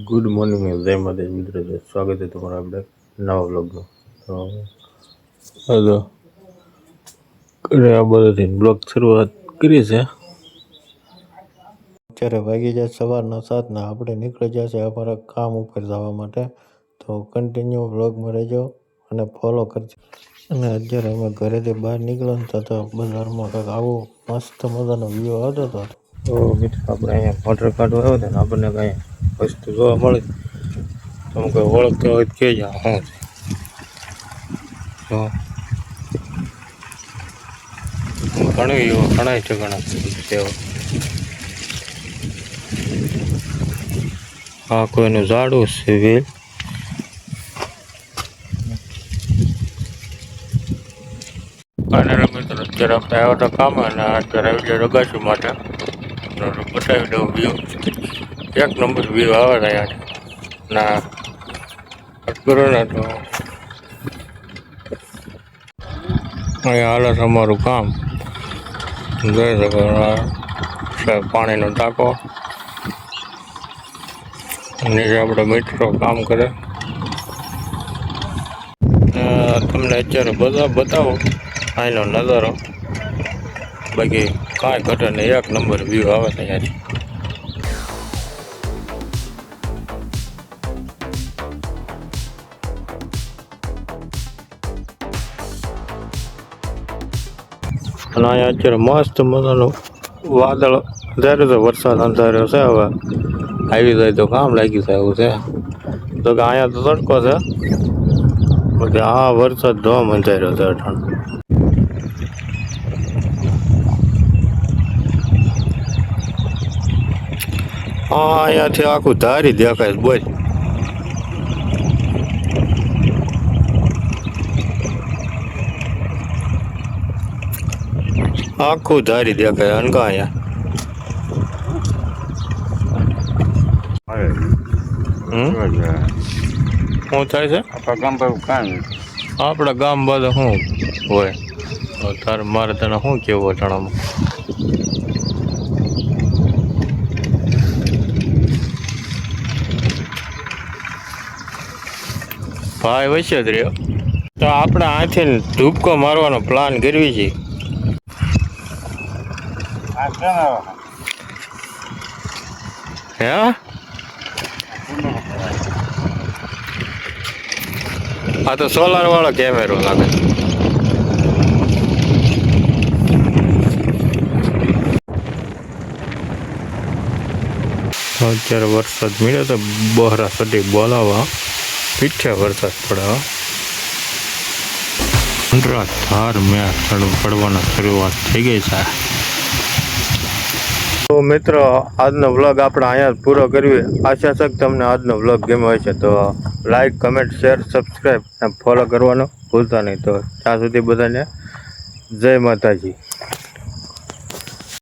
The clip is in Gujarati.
ગુડ મોર્નિંગ જય માતાજી મિત્રો, સ્વાગત છે તમારા આપણે નવા વ્લોગમાં. તો હલો ઘરે આ બધાથી બ્લોગ શરૂઆત કરી છે. અત્યારે વાગી જાય સવારના 7 ને આપણે નીકળી જશે અમારા કામ ઉપર જવા માટે. તો કન્ટિન્યુ વ્લોગમાં રહેજો અને ફોલો કરજો. અને અત્યારે અમે ઘરેથી બહાર નીકળ્યા તો બજારમાં કંઈક આવો મસ્ત મજાનો વ્યૂ આવતો હતો. તો મિત્રો આપણે અહીંયા મોટર કાઢવા આવ્યો હતો ને આપણને કાંઈ વસ્તુ જોવા મળે તો કોઈ ઓળખતો હોય તો કહેજો. શું ઘણા ઠેકાણા તેઓ આ કોઈનું ઝાડું છે વેલ. મિત્રો અત્યારે આપણે આવ્યા હતા કામ અને અત્યારે આવી જાય રગાસી માટે બતાવી દઉં વ્યૂ. એક નંબર વ્યૂ આવે રહ્યા ના કરો ને તો અહીંયા હાલે છે અમારું કામ. જોઈ શકો પાણીનો ટાંકો, નીચે આપણે મિત્રો કામ કરે. તમને અત્યારે બધા બતાવો અહીંનો નજારો. બાકી કાંઈ ઘટે નહીં, એક નંબર વ્યૂ આવે છે અહીંયાથી. અને અહીંયા અત્યારે મસ્ત મજાનું વાદળ અંધાર્યું છે, વરસાદ અંધાર્યો છે. હવે આવી જાય તો કામ લાગી જાય એવું છે. તો કે અહીંયા તો તડકો છે, પછી આ વરસાદ ધોમ અંધાર્યો છે અઠાણ. હા અહીંયાથી આખું ધારી દેખાય. બોલ આખું ધારી દેખાય. અને કા અહીંયા શું થાય છે આપણા ગામ બાજુ શું હોય? તારે મારે તને શું કેવું અટાણામાં? ભાઈ વચ્ચે જ રહ્યો તો આપણે આથી ધૂપકો મારવાનો પ્લાન કરવી છે. હે આ તો સોલાર વાળો કેમેરો લાગે. અત્યારે વરસાદ મળ્યો તો બહરા સટી બોલાવા પીઠે વરસાદ પડે. ધાર મેં પડવાના શરૂઆત થઈ ગઈ છે. તો મિત્રો આજનો વ્લોગ આપણે અહીંયા પૂરો કરવી. આશા છે કે તમને આજનો વ્લોગ ગમ્યો હોય છે તો લાઈક, કમેન્ટ, શેર, સબસ્ક્રાઈબ અને ફોલો કરવાનું ભૂલતા નહીં. તો ત્યાં સુધી બધાને જય માતાજી.